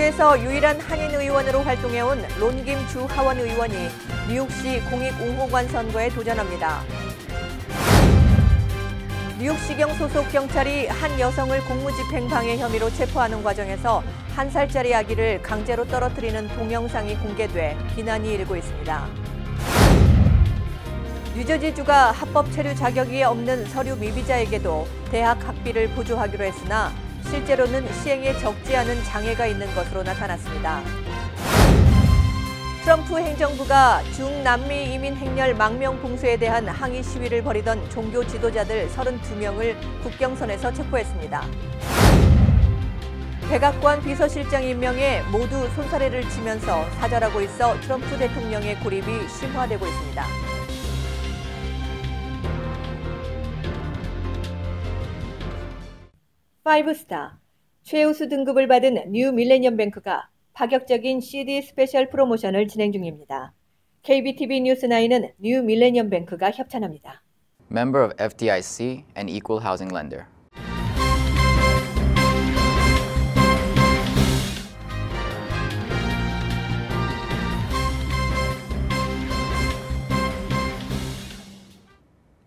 뉴욕주에서 유일한 한인 의원으로 활동해온 론김 주 하원 의원이 뉴욕시 공익-옹호관 선거에 도전합니다. 뉴욕시경 소속 경찰이 한 여성을 공무집행 방해 혐의로 체포하는 과정에서 1살짜리 아기를 강제로 떨어뜨리는 동영상이 공개돼 비난이 일고 있습니다. 뉴저지주가 합법 체류 자격이 없는 서류 미비자에게도 대학 학비를 보조하기로 했으나 실제로는 시행에 적지 않은 장애가 있는 것으로 나타났습니다. 트럼프 행정부가 중남미 이민 행렬 망명 봉쇄에 대한 항의 시위를 벌이던 종교 지도자들 32명을 국경선에서 체포했습니다. 백악관 비서실장 임명에 모두 손사래를 치면서 사절하고 있어 트럼프 대통령의 고립이 심화되고 있습니다. 파이브스타, 최우수 등급을 받은 뉴 밀레니엄 뱅크가 파격적인 CD 스페셜 프로모션을 진행 중입니다. KBTV 뉴스9은 뉴 밀레니엄 뱅크가 협찬합니다. Member of FDIC and Equal Housing Lender.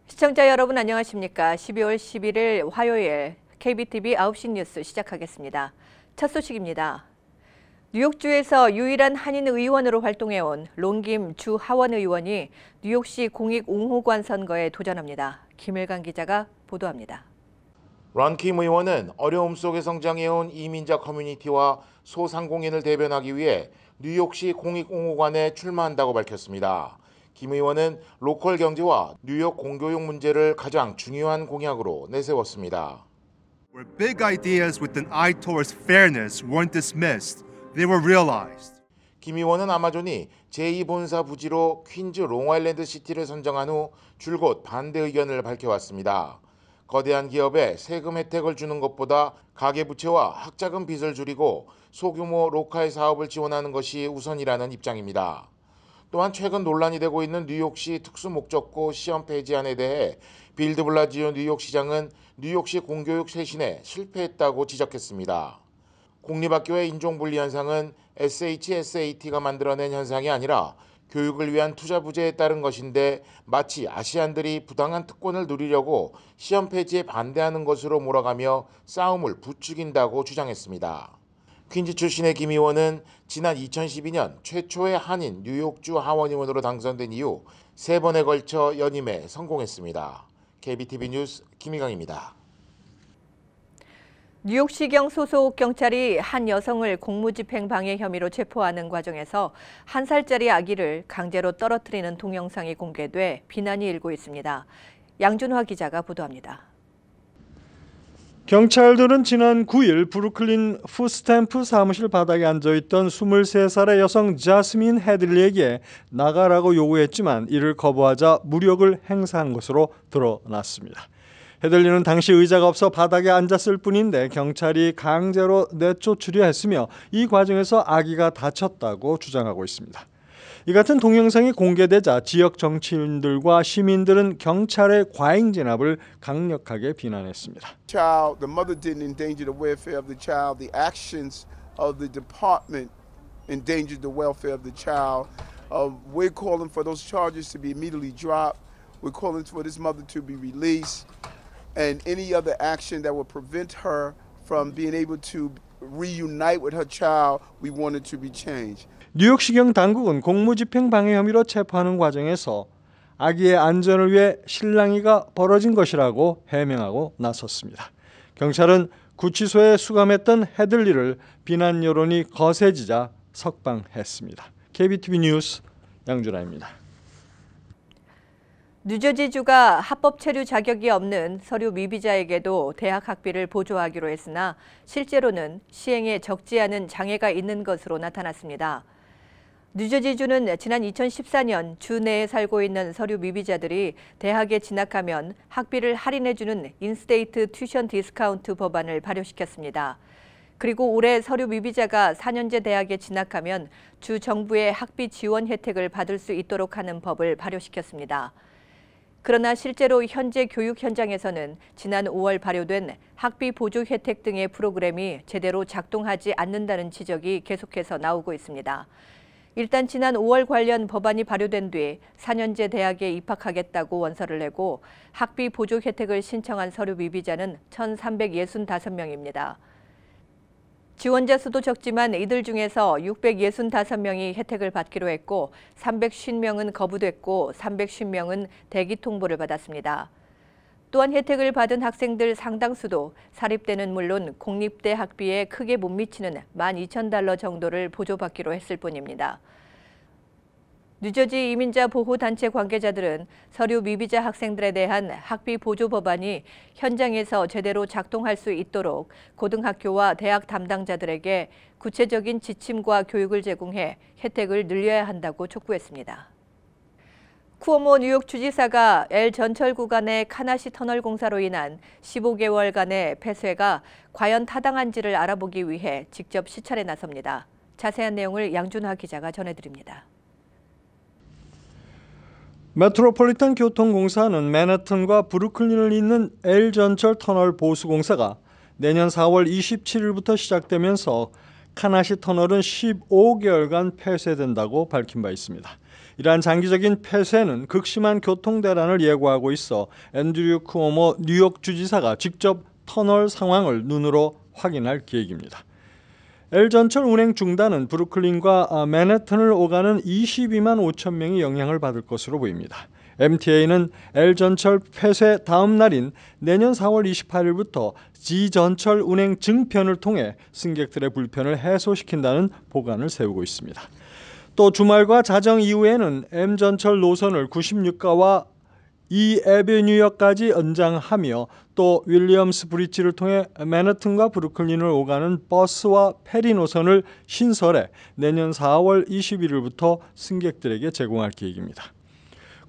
시청자 여러분 안녕하십니까? 12월 11일 화요일 KBTV 9시 뉴스 시작하겠습니다. 첫 소식입니다. 뉴욕주에서 유일한 한인 의원으로 활동해온 론김 주 하원 의원이 뉴욕시 공익-옹호관 선거에 도전합니다. 김일강 기자가 보도합니다. 론김 의원은 어려움 속에 성장해온 이민자 커뮤니티와 소상공인을 대변하기 위해 뉴욕시 공익-옹호관에 출마한다고 밝혔습니다. 김 의원은 로컬 경제와 뉴욕 공교육 문제를 가장 중요한 공약으로 내세웠습니다. Where big ideas with an eye towards fairness weren't dismissed, they were realized. 김 의원은 아마존이 제2본사 부지로 퀸즈 롱아일랜드 시티를 선정한 후 줄곧 반대 의견을 밝혀왔습니다. 거대한 기업에 세금 혜택을 주는 것보다 가계부채와 학자금 빚을 줄이고 소규모 로컬 사업을 지원하는 것이 우선이라는 입장입니다. 또한 최근 논란이 되고 있는 뉴욕시 특수목적고 시험 폐지안에 대해 빌 드 블라지오 뉴욕시장은 뉴욕시 공교육 쇄신에 실패했다고 지적했습니다. 공립학교의 인종분리 현상은 SHSAT가 만들어낸 현상이 아니라 교육을 위한 투자 부재에 따른 것인데 마치 아시안들이 부당한 특권을 누리려고 시험 폐지에 반대하는 것으로 몰아가며 싸움을 부추긴다고 주장했습니다. 퀸즈 출신의 김 의원은 지난 2012년 최초의 한인 뉴욕주 하원 의원으로 당선된 이후 3번에 걸쳐 연임에 성공했습니다. KBTV 뉴스 김희강입니다. 뉴욕시경 소속 경찰이 한 여성을 공무집행 방해 혐의로 체포하는 과정에서 1살짜리 아기를 강제로 떨어뜨리는 동영상이 공개돼 비난이 일고 있습니다. 양준화 기자가 보도합니다. 경찰들은 지난 9일 브루클린 푸스탬프 사무실 바닥에 앉아있던 23살의 여성 자스민 헤들리에게 나가라고 요구했지만 이를 거부하자 무력을 행사한 것으로 드러났습니다. 헤들리는 당시 의자가 없어 바닥에 앉았을 뿐인데 경찰이 강제로 내쫓으려 했으며 이 과정에서 아기가 다쳤다고 주장하고 있습니다. 이 같은 동영상이 공개되자 지역 정치인들과 시민들은 경찰의 과잉 진압을 강력하게 비난했습니다. The mother didn't endanger the welfare of the child. The actions of the department endangered the welfare of the child. We're calling for those charges to be immediately dropped. We're calling for this mother to be released, and any other action that would prevent her from being able to reunite with her child, we want it to be changed. 뉴욕시경 당국은 공무집행 방해 혐의로 체포하는 과정에서 아기의 안전을 위해 실랑이가 벌어진 것이라고 해명하고 나섰습니다. 경찰은 구치소에 수감했던 헤들리를 비난 여론이 거세지자 석방했습니다. KBTV 뉴스 양준하입니다. 뉴저지주가 합법 체류 자격이 없는 서류 미비자에게도 대학 학비를 보조하기로 했으나 실제로는 시행에 적지 않은 장애가 있는 것으로 나타났습니다. 뉴저지주는 지난 2014년 주 내에 살고 있는 서류 미비자들이 대학에 진학하면 학비를 할인해주는 인스테이트 튜션 디스카운트 법안을 발효시켰습니다. 그리고 올해 서류 미비자가 4년제 대학에 진학하면 주 정부의 학비 지원 혜택을 받을 수 있도록 하는 법을 발효시켰습니다. 그러나 실제로 현재 교육 현장에서는 지난 5월 발효된 학비 보조 혜택 등의 프로그램이 제대로 작동하지 않는다는 지적이 계속해서 나오고 있습니다. 일단 지난 5월 관련 법안이 발효된 뒤 4년제 대학에 입학하겠다고 원서를 내고 학비 보조 혜택을 신청한 서류 미비자는 1,365명입니다. 지원자 수도 적지만 이들 중에서 665명이 혜택을 받기로 했고 350명은 거부됐고 350명은 대기 통보를 받았습니다. 또한 혜택을 받은 학생들 상당수도 사립대는 물론 공립대 학비에 크게 못 미치는 $12,000 정도를 보조받기로 했을 뿐입니다. 뉴저지 이민자 보호단체 관계자들은 서류 미비자 학생들에 대한 학비 보조 법안이 현장에서 제대로 작동할 수 있도록 고등학교와 대학 담당자들에게 구체적인 지침과 교육을 제공해 혜택을 늘려야 한다고 촉구했습니다. 쿠오모 뉴욕 주지사가 L 전철 구간의 카나시 터널 공사로 인한 15개월간의 폐쇄가 과연 타당한지를 알아보기 위해 직접 시찰에 나섭니다. 자세한 내용을 양준하 기자가 전해드립니다. 메트로폴리탄 교통공사는 맨해튼과 브루클린을 잇는 L 전철 터널 보수 공사가 내년 4월 27일부터 시작되면서 카나시 터널은 15개월간 폐쇄된다고 밝힌 바 있습니다. 이러한 장기적인 폐쇄는 극심한 교통 대란을 예고하고 있어 앤드류 쿠오모 뉴욕 주지사가 직접 터널 상황을 눈으로 확인할 계획입니다. L 전철 운행 중단은 브루클린과 맨해튼을 오가는 22만 5천 명이 영향을 받을 것으로 보입니다. MTA는 L 전철 폐쇄 다음 날인 내년 4월 28일부터 G 전철 운행 증편을 통해 승객들의 불편을 해소시킨다는 보관을 세우고 있습니다. 또 주말과 자정 이후에는 M 전철 노선을 96가와 E 애베뉴역까지 연장하며 또 윌리엄스 브리지를 통해 맨해튼과 브루클린을 오가는 버스와 페리 노선을 신설해 내년 4월 21일부터 승객들에게 제공할 계획입니다.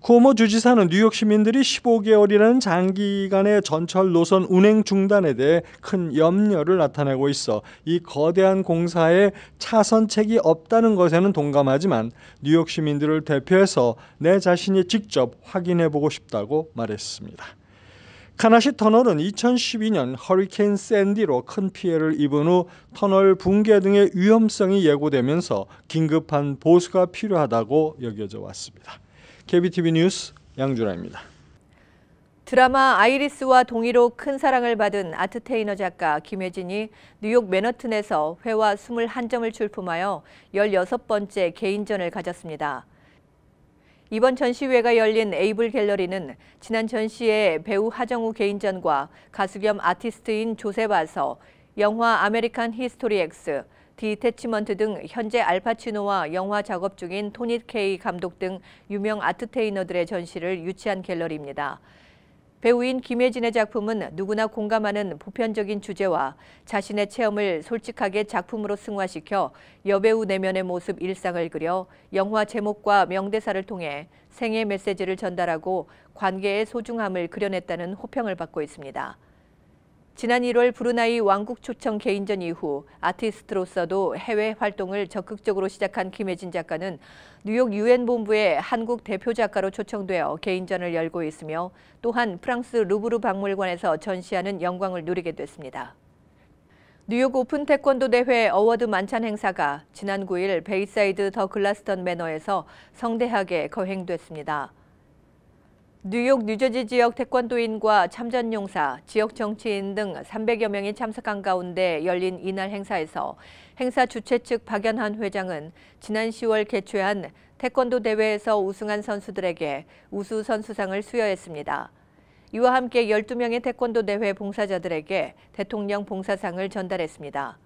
쿠오모 주지사는 뉴욕 시민들이 15개월이라는 장기간의 전철 노선 운행 중단에 대해 큰 염려를 나타내고 있어 이 거대한 공사에 차선책이 없다는 것에는 동감하지만 뉴욕 시민들을 대표해서 내 자신이 직접 확인해보고 싶다고 말했습니다. 카나시 터널은 2012년 허리케인 샌디로 큰 피해를 입은 후 터널 붕괴 등의 위험성이 예고되면서 긴급한 보수가 필요하다고 여겨져 왔습니다. KBTV 뉴스 양준하입니다. 드라마 아이리스와 동의로 큰 사랑을 받은 아트테이너 작가 김혜진이 뉴욕 맨해튼에서 회화 21점을 출품하여 16번째 개인전을 가졌습니다. 이번 전시회가 열린 에이블 갤러리는 지난 전시에 배우 하정우 개인전과 가수 겸 아티스트인 조셉 아서, 영화 아메리칸 히스토리 X, 디태치먼트 등 현재 알파치노와 영화 작업 중인 토니 케이 감독 등 유명 아트테이너들의 전시를 유치한 갤러리입니다. 배우인 김혜진의 작품은 누구나 공감하는 보편적인 주제와 자신의 체험을 솔직하게 작품으로 승화시켜 여배우 내면의 모습 일상을 그려 영화 제목과 명대사를 통해 생애 메시지를 전달하고 관계의 소중함을 그려냈다는 호평을 받고 있습니다. 지난 1월 브루나이 왕국 초청 개인전 이후 아티스트로서도 해외 활동을 적극적으로 시작한 김혜진 작가는 뉴욕 유엔 본부의 한국 대표 작가로 초청되어 개인전을 열고 있으며 또한 프랑스 루브르 박물관에서 전시하는 영광을 누리게 됐습니다. 뉴욕 오픈 태권도 대회 어워드 만찬 행사가 지난 9일 베이사이드 더 글라스턴 매너에서 성대하게 거행됐습니다. 뉴욕 뉴저지 지역 태권도인과 참전용사, 지역 정치인 등 300여 명이 참석한 가운데 열린 이날 행사에서 행사 주최 측 박연한 회장은 지난 10월 개최한 태권도 대회에서 우승한 선수들에게 우수 선수상을 수여했습니다. 이와 함께 12명의 태권도 대회 봉사자들에게 대통령 봉사상을 전달했습니다.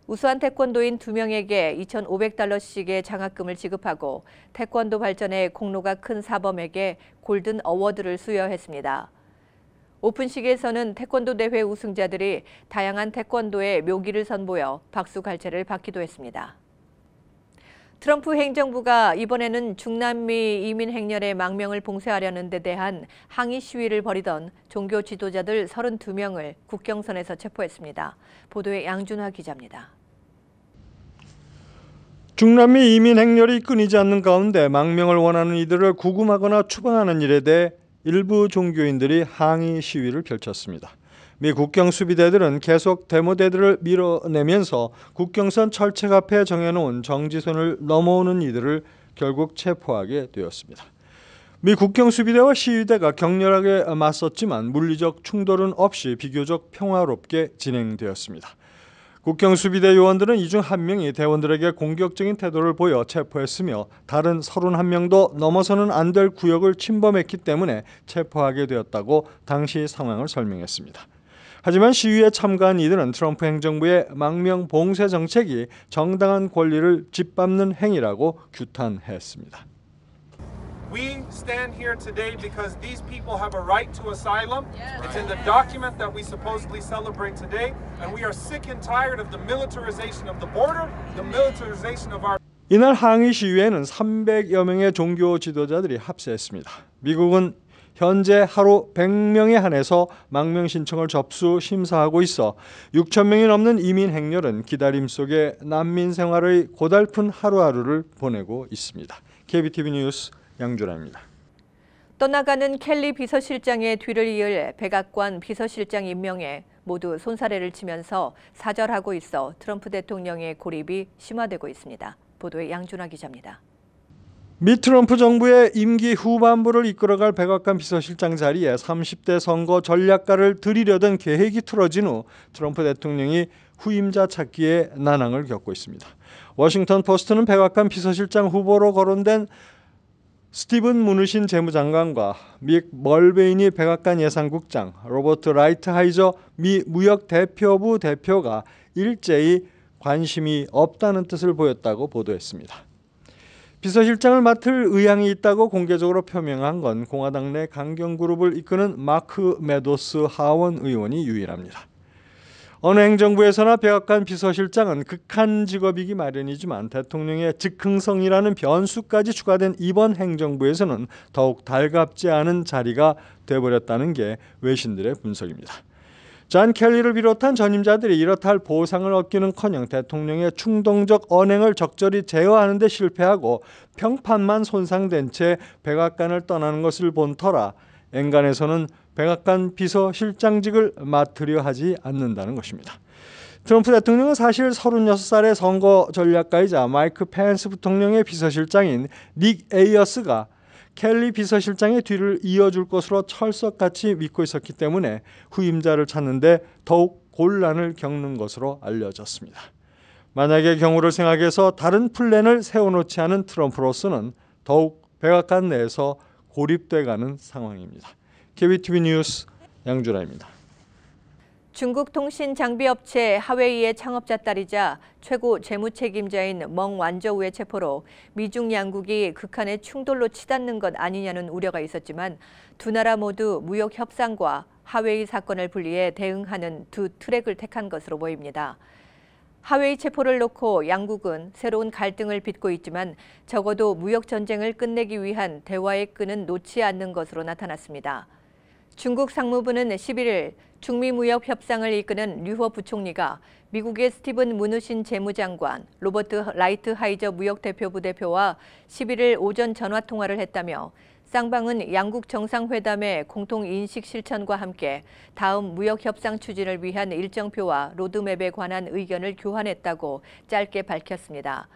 우수한 태권도인 2명에게 $2,500씩의 장학금을 지급하고 태권도 발전에 공로가 큰 사범에게 골든 어워드를 수여했습니다. 오픈식에서는 태권도 대회 우승자들이 다양한 태권도의 묘기를 선보여 박수갈채를 받기도 했습니다. 트럼프 행정부가 이번에는 중남미 이민 행렬의 망명을 봉쇄하려는 데 대한 항의 시위를 벌이던 종교 지도자들 32명을 국경선에서 체포했습니다. 보도에 양준하 기자입니다. 중남미 이민 행렬이 끊이지 않는 가운데 망명을 원하는 이들을 구금하거나 추방하는 일에 대해 일부 종교인들이 항의 시위를 펼쳤습니다. 미 국경 수비대들은 계속 데모대들을 밀어내면서 국경선 철책 앞에 정해놓은 정지선을 넘어오는 이들을 결국 체포하게 되었습니다. 미 국경 수비대와 시위대가 격렬하게 맞섰지만 물리적 충돌은 없이 비교적 평화롭게 진행되었습니다. 국경 수비대 요원들은 이 중 한 명이 대원들에게 공격적인 태도를 보여 체포했으며 다른 31명도 넘어서는 안 될 구역을 침범했기 때문에 체포하게 되었다고 당시 상황을 설명했습니다. 하지만 시위에 참가한 이들은 트럼프 행정부의 망명 봉쇄 정책이 정당한 권리를 짓밟는 행위라고 규탄했습니다. We stand here today because these people have a right to asylum. It's in the document that we supposedly celebrate today, and we are sick and tired of the militarization of the border, the militarization of our. 이날 항의 시위에는 300여 명의 종교 지도자들이 합세했습니다. 미국은 현재 하루 100명에 한해서 망명 신청을 접수 심사하고 있어 6천 명이 넘는 이민 행렬은 기다림 속에 난민 생활의 고달픈 하루하루를 보내고 있습니다. KBTV 뉴스 양준하입니다. 떠나가는 켈리 비서실장의 뒤를 이을 백악관 비서실장 임명에 모두 손사래를 치면서 사절하고 있어 트럼프 대통령의 고립이 심화되고 있습니다. 보도에 양준하 기자입니다. 미 트럼프 정부의 임기 후반부를 이끌어갈 백악관 비서실장 자리에 30대 선거 전략가를 들이려던 계획이 틀어진 후 트럼프 대통령이 후임자 찾기에 난항을 겪고 있습니다. 워싱턴 포스트는 백악관 비서실장 후보로 거론된 스티븐 무누신 재무장관과 믹 멀베이니 백악관 예산국장, 로버트 라이트하이저 미 무역대표부 대표가 일제히 관심이 없다는 뜻을 보였다고 보도했습니다. 비서실장을 맡을 의향이 있다고 공개적으로 표명한 건 공화당 내 강경그룹을 이끄는 마크 메도스 하원 의원이 유일합니다. 어느 행정부에서나 백악관 비서실장은 극한 직업이기 마련이지만 대통령의 즉흥성이라는 변수까지 추가된 이번 행정부에서는 더욱 달갑지 않은 자리가 돼버렸다는 게 외신들의 분석입니다. 존 켈리를 비롯한 전임자들이 이렇다 할 보상을 얻기는커녕 대통령의 충동적 언행을 적절히 제어하는 데 실패하고 평판만 손상된 채 백악관을 떠나는 것을 본 터라 엔간에서는 백악관 비서실장직을 맡으려 하지 않는다는 것입니다. 트럼프 대통령은 사실 36살의 선거 전략가이자 마이크 펜스 부통령의 비서실장인 닉 에이어스가 켈리 비서실장의 뒤를 이어줄 것으로 철석같이 믿고 있었기 때문에 후임자를 찾는데 더욱 곤란을 겪는 것으로 알려졌습니다. 만약의 경우를 생각해서 다른 플랜을 세워놓지 않은 트럼프로서는 더욱 백악관 내에서 고립돼가는 상황입니다. KBTV 뉴스 양준하입니다. 중국 통신 장비업체 하웨이의 창업자 딸이자 최고 재무책임자인 멍 완저우의 체포로 미중 양국이 극한의 충돌로 치닫는 것 아니냐는 우려가 있었지만 두 나라 모두 무역 협상과 하웨이 사건을 분리해 대응하는 두 트랙을 택한 것으로 보입니다. 하웨이 체포를 놓고 양국은 새로운 갈등을 빚고 있지만 적어도 무역 전쟁을 끝내기 위한 대화의 끈은 놓지 않는 것으로 나타났습니다. 중국 상무부는 11일 중미 무역 협상을 이끄는 류허 부총리가 미국의 스티븐 무누신 재무장관, 로버트 라이트하이저 무역대표부 대표와 11일 오전 전화통화를 했다며 쌍방은 양국 정상회담의 공통인식 실천과 함께 다음 무역협상 추진을 위한 일정표와 로드맵에 관한 의견을 교환했다고 짧게 밝혔습니다.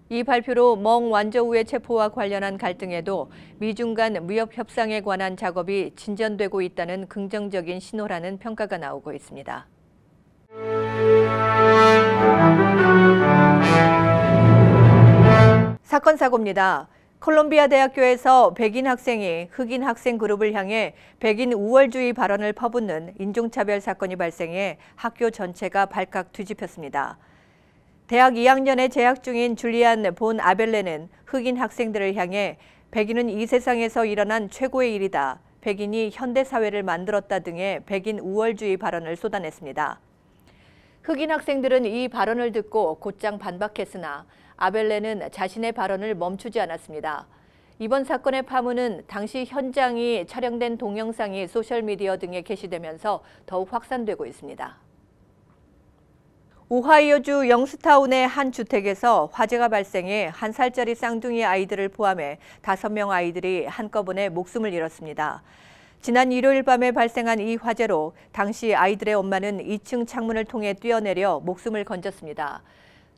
이 발표로 멍 완저우의 체포와 관련한 갈등에도 미중 간 무역 협상에 관한 작업이 진전되고 있다는 긍정적인 신호라는 평가가 나오고 있습니다. 사건 사고입니다. 콜롬비아 대학교에서 백인 학생이 흑인 학생 그룹을 향해 백인 우월주의 발언을 퍼붓는 인종차별 사건이 발생해 학교 전체가 발칵 뒤집혔습니다. 대학 2학년에 재학 중인 줄리안 본 아벨레는 흑인 학생들을 향해 백인은 이 세상에서 일어난 최고의 일이다. 백인이 현대사회를 만들었다 등의 백인 우월주의 발언을 쏟아냈습니다. 흑인 학생들은 이 발언을 듣고 곧장 반박했으나 아벨레는 자신의 발언을 멈추지 않았습니다. 이번 사건의 파문은 당시 현장이 촬영된 동영상이 소셜미디어 등에 게시되면서 더욱 확산되고 있습니다. 오하이오주 영스타운의 한 주택에서 화재가 발생해 1살짜리 쌍둥이 아이들을 포함해 5명 아이들이 한꺼번에 목숨을 잃었습니다. 지난 일요일 밤에 발생한 이 화재로 당시 아이들의 엄마는 2층 창문을 통해 뛰어내려 목숨을 건졌습니다.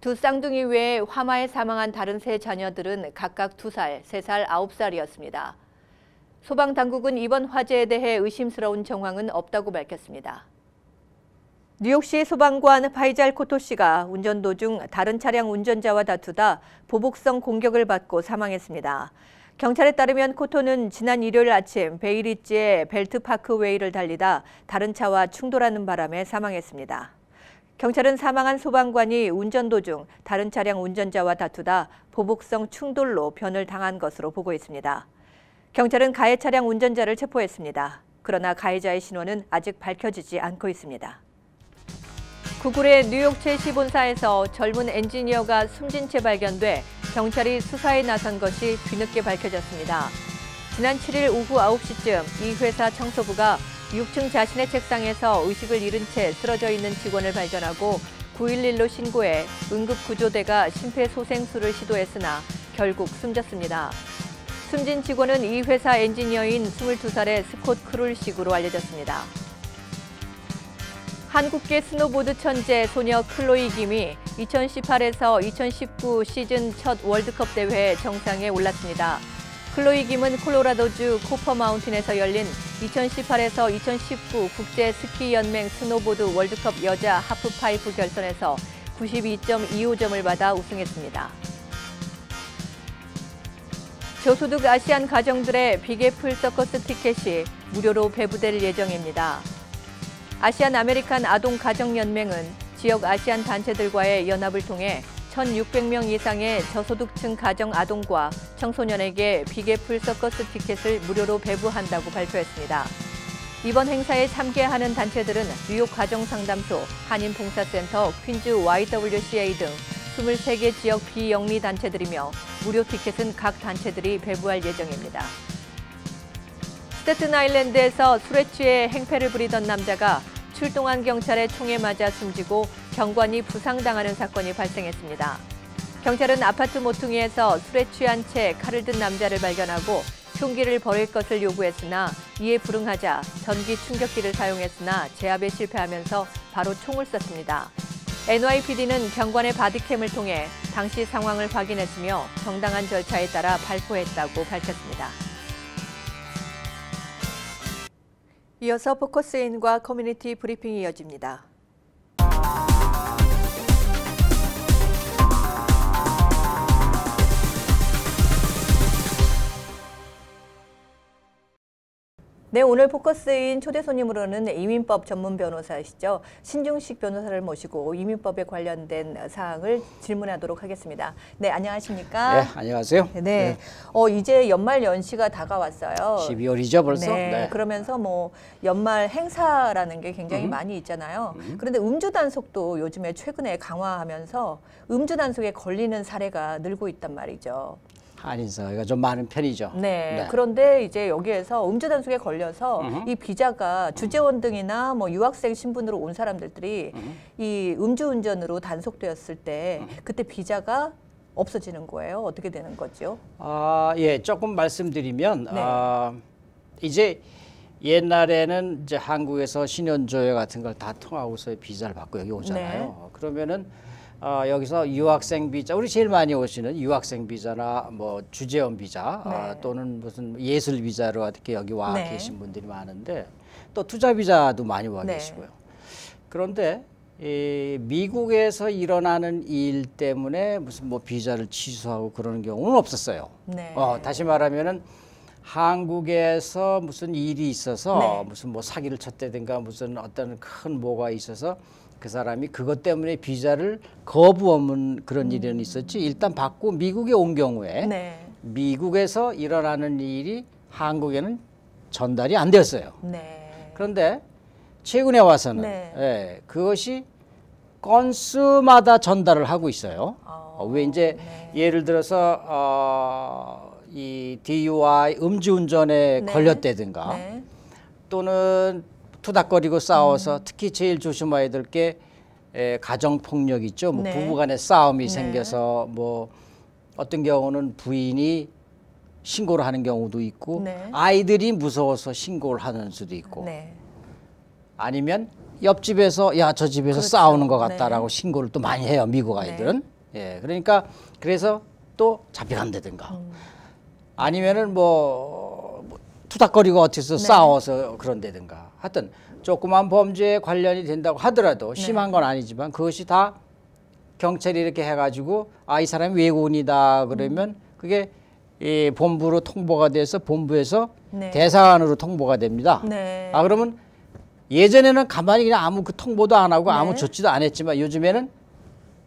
두 쌍둥이 외에 화마에 사망한 다른 세 자녀들은 각각 2살, 3살, 9살이었습니다. 소방당국은 이번 화재에 대해 의심스러운 정황은 없다고 밝혔습니다. 뉴욕시 소방관 파이잘 코토 씨가 운전 도중 다른 차량 운전자와 다투다 보복성 공격을 받고 사망했습니다. 경찰에 따르면 코토는 지난 일요일 아침 베이리지의 벨트 파크웨이를 달리다 다른 차와 충돌하는 바람에 사망했습니다. 경찰은 사망한 소방관이 운전 도중 다른 차량 운전자와 다투다 보복성 충돌로 변을 당한 것으로 보고 있습니다. 경찰은 가해 차량 운전자를 체포했습니다. 그러나 가해자의 신원은 아직 밝혀지지 않고 있습니다. 구글의 뉴욕 제시 본사에서 젊은 엔지니어가 숨진 채 발견돼 경찰이 수사에 나선 것이 뒤늦게 밝혀졌습니다. 지난 7일 오후 9시쯤 이 회사 청소부가 6층 자신의 책상에서 의식을 잃은 채 쓰러져 있는 직원을 발견하고 911로 신고해 응급구조대가 심폐소생술을 시도했으나 결국 숨졌습니다. 숨진 직원은 이 회사 엔지니어인 22살의 스콧 크룰식으로 알려졌습니다. 한국계 스노보드 천재 소녀 클로이 김이 2018에서 2019 시즌 첫 월드컵 대회 정상에 올랐습니다. 클로이 김은 콜로라도주 코퍼 마운틴에서 열린 2018에서 2019 국제 스키 연맹 스노보드 월드컵 여자 하프파이프 결선에서 92.25점을 받아 우승했습니다. 저소득 아시안 가정들의 비계풀 서커스 티켓이 무료로 배부될 예정입니다. 아시안 아메리칸 아동가정연맹은 지역 아시안 단체들과의 연합을 통해 1,600명 이상의 저소득층 가정 아동과 청소년에게 비계풀 서커스 티켓을 무료로 배부한다고 발표했습니다. 이번 행사에 참가하는 단체들은 뉴욕 가정상담소, 한인봉사센터, 퀸즈 YWCA 등 23개 지역 비영리 단체들이며 무료 티켓은 각 단체들이 배부할 예정입니다. 스태튼 아일랜드에서 술에 취해 행패를 부리던 남자가 출동한 경찰의 총에 맞아 숨지고 경관이 부상당하는 사건이 발생했습니다. 경찰은 아파트 모퉁이에서 술에 취한 채 칼을 든 남자를 발견하고 흉기를 버릴 것을 요구했으나 이에 불응하자 전기 충격기를 사용했으나 제압에 실패하면서 바로 총을 쐈습니다. NYPD는 경관의 바디캠을 통해 당시 상황을 확인했으며 정당한 절차에 따라 발포했다고 밝혔습니다. 이어서 포커스인과 커뮤니티 브리핑이 이어집니다. 네, 오늘 포커스인 초대 손님으로는 이민법 전문 변호사이시죠. 신중식 변호사를 모시고 이민법에 관련된 사항을 질문하도록 하겠습니다. 네, 안녕하십니까? 네, 안녕하세요. 네, 이제 연말 연시가 다가왔어요. 12월이죠, 벌써. 네, 네. 그러면서 뭐 연말 행사라는 게 굉장히 많이 있잖아요. 그런데 음주 단속도 요즘에 최근에 강화하면서 음주 단속에 걸리는 사례가 늘고 있단 말이죠. 한인사회가 좀 많은 편이죠. 네. 그런데 이제 여기에서 음주 단속에 걸려서 이 비자가 주재원 등이나 뭐 유학생 신분으로 온 사람들이 이 음주운전으로 단속되었을 때 그때 비자가 없어지는 거예요. 어떻게 되는 거죠? 예, 조금 말씀드리면 네. 이제 옛날에는 이제 한국에서 신현조회 같은 걸 다 통하고서 비자를 받고 여기 오잖아요. 네. 그러면은 여기서 유학생 비자, 우리 제일 많이 오시는 유학생 비자나 뭐 주재원 비자 네. 또는 무슨 예술 비자로 이렇게 여기 와 네. 계신 분들이 많은데 또 투자 비자도 많이 와 네. 계시고요. 그런데 이 미국에서 일어나는 일 때문에 무슨 뭐 비자를 취소하고 그러는 경우는 없었어요. 네. 다시 말하면은 한국에서 무슨 일이 있어서 네. 무슨 뭐 사기를 쳤다든가 무슨 어떤 큰 뭐가 있어서 그 사람이 그것 때문에 비자를 거부하는 그런 일은 있었지. 일단 받고 미국에 온 경우에 네. 미국에서 일어나는 일이 한국에는 전달이 안 되었어요. 네. 그런데 최근에 와서는 네. 예, 그것이 건수마다 전달을 하고 있어요. 왜 이제 네. 예를 들어서 이 DUI 음주운전에 네. 걸렸다든가 네. 또는 투닥거리고 싸워서 특히 제일 조심해야 될 게 가정 폭력 있죠. 뭐 네. 부부간에 싸움이 네. 생겨서 뭐 어떤 경우는 부인이 신고를 하는 경우도 있고 네. 아이들이 무서워서 신고를 하는 수도 있고 네. 아니면 옆집에서 야 저 집에서 그렇죠. 싸우는 것 같다라고 네. 신고를 또 많이 해요. 미국 아이들은. 예, 그러니까 그래서 또 잡혀간다든가 아니면은 뭐 투닥거리고 어디서 네. 싸워서 그런다든가 하여튼 조그만 범죄에 관련이 된다고 하더라도 네. 심한 건 아니지만 그것이 다 경찰이 이렇게 해가지고 아 이 사람이 외국인이다 그러면 그게 이 본부로 통보가 돼서 본부에서 네. 대사관으로 통보가 됩니다. 네. 아 그러면 예전에는 가만히 그냥 아무 그 통보도 안 하고 아무 네. 조치도 안 했지만 요즘에는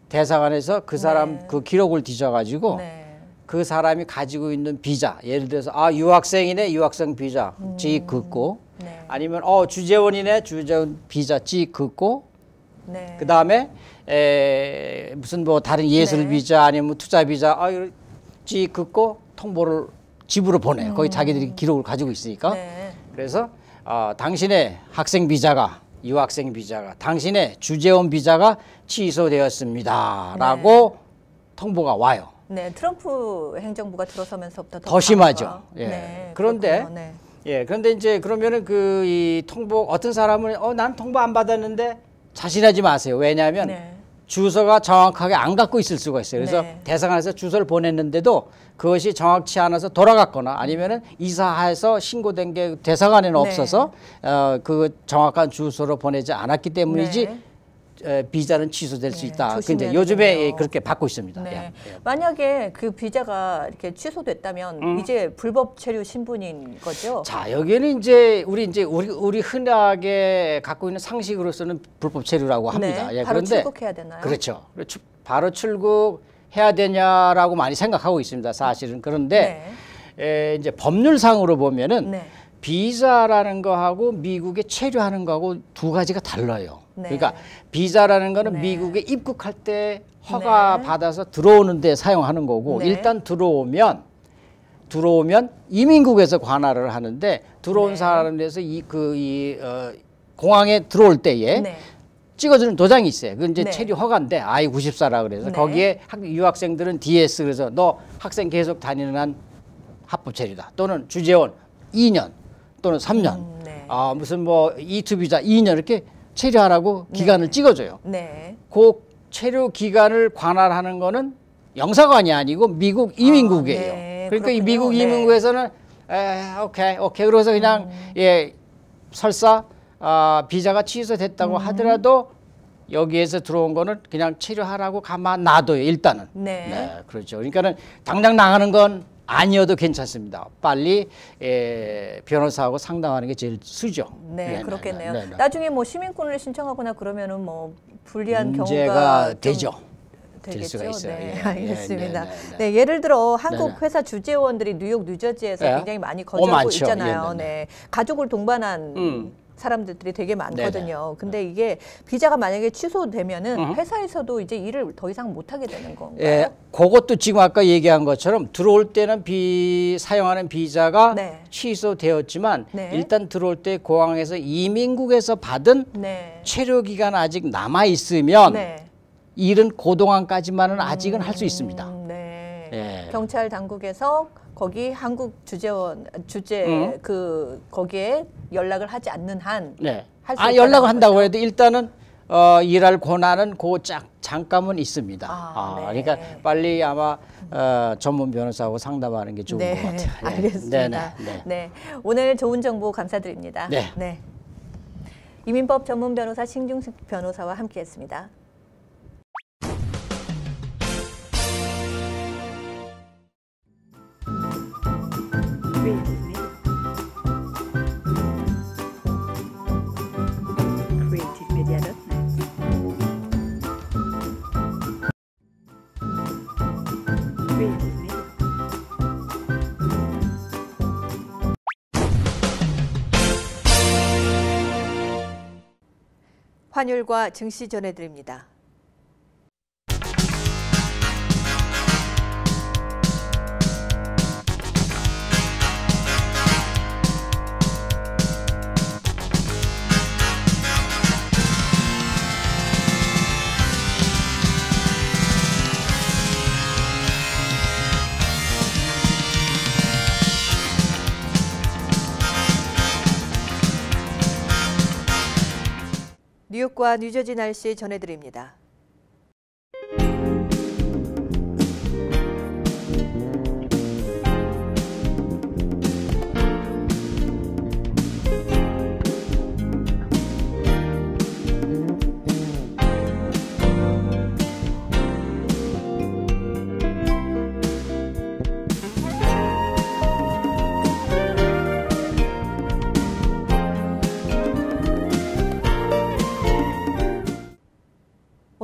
대사관에서 그 사람 네. 그 기록을 뒤져가지고 네. 그 사람이 가지고 있는 비자 예를 들어서 아 유학생이네 유학생 비자 찍 긋고 네. 아니면 주재원이네 주재원 비자 찍 긋고 네. 그 다음에 무슨 뭐 다른 예술 네. 비자 아니면 투자 비자 찍 긋고 통보를 집으로 보내. 거기 자기들이 기록을 가지고 있으니까. 네. 그래서 당신의 학생 비자가 유학생 비자가 당신의 주재원 비자가 취소되었습니다라고 통보가 와요. 네, 트럼프 행정부가 들어서면서부터 더 심하죠. 강화가. 예. 네, 그런데 그렇군요. 네. 예, 그런데 이제 그러면은 이 통보 어떤 사람은 난 통보 안 받았는데 자신하지 마세요. 왜냐하면 네. 주소가 정확하게 안 갖고 있을 수가 있어요. 그래서 네. 대사관에서 주소를 보냈는데도 그것이 정확치 않아서 돌아갔거나 아니면은 이사해서 신고된 게 대사관에는 네. 없어서 그 정확한 주소로 보내지 않았기 때문이지 네. 비자는 취소될 수 네, 있다. 조심해야 근데 요즘에 되겠네요. 그렇게 받고 있습니다. 네. 예. 만약에 그 비자가 이렇게 취소됐다면 이제 불법 체류 신분인 거죠? 자 여기는 이제 우리 흔하게 갖고 있는 상식으로서는 불법 체류라고 합니다. 네, 예, 바로 그런데 출국해야 되나요? 그렇죠. 바로 출국해야 되냐라고 많이 생각하고 있습니다. 사실은 그런데 이제 법률상으로 보면은 네. 비자라는 거하고 미국에 체류하는 거하고 두 가지가 달라요. 네. 그러니까 비자라는 거는 네. 미국에 입국할 때 허가 네. 받아서 들어오는 데 사용하는 거고 네. 일단 들어오면 이민국에서 관할을 하는데 들어온 네. 사람에서 공항에 들어올 때에 네. 찍어주는 도장이 있어요. 그건 이제 네. 체류 허가인데 I-94라 그래서 네. 거기에 유학생들은 DS 그래서 너 학생 계속 다니는 한 합법 체류다. 또는 주재원 2년 또는 3년. 네. 무슨 뭐 E2 비자 2년 이렇게 체류하라고 기간을 찍어줘요. 네. 그 체류 기간을 관할하는 거는 영사관이 아니고 미국 이민국이에요. 네. 그러니까 이 그렇군요. 미국 네. 이민국에서는 오케이 그래서 그냥 설사 비자가 취소됐다고 하더라도 여기에서 들어온 거는 그냥 체류하라고 가만 놔둬요. 일단은. 네. 그렇죠. 그러니까는 당장 나가는 건 아니어도 괜찮습니다. 빨리 변호사하고 상담하는 게 제일 수죠. 네, 그렇겠네요. 네. 나중에 뭐 시민권을 신청하거나 그러면은 뭐 불리한 문제가 경우가 좀 되죠. 될 되겠죠. 수가 있어요. 네, 예, 알겠습니다. 네. 네, 예를 들어 한국 네. 회사 주재원들이 뉴욕, 뉴저지에서 네. 굉장히 많이 거주하고 많죠. 있잖아요. 네. 네, 가족을 동반한 사람들이 되게 많거든요. 근데 이게 비자가 만약에 취소되면은 회사에서도 이제 일을 더 이상 못 하게 되는 건가요? 예, 그것도 지금 아까 얘기한 것처럼 들어올 때는 사용하는 비자가 네. 취소되었지만 네. 일단 들어올 때 공항에서 이민국에서 받은 네. 체류 기간 아직 남아 있으면 네. 일은 고동안까지만은 아직은 할 수 있습니다. 네. 예. 경찰 당국에서 거기 한국 거기에 연락을 하지 않는 한 네. 할수 연락을 있다는 한다고 거죠? 해도 일단은 일할 권한은 잠깐은 있습니다. 네. 그러니까 빨리 아마 전문 변호사하고 상담하는 게 좋은 것 네, 같아요. 예. 알겠습니다. 네. 오늘 좋은 정보 감사드립니다. 네. 이민법 전문 변호사 신중식 변호사와 함께했습니다. 환율과 증시 전해드립니다. 뉴욕과 뉴저지 날씨 전해드립니다.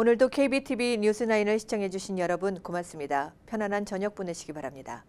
오늘도 KBTV 뉴스9을 시청해주신 여러분 고맙습니다. 편안한 저녁 보내시기 바랍니다.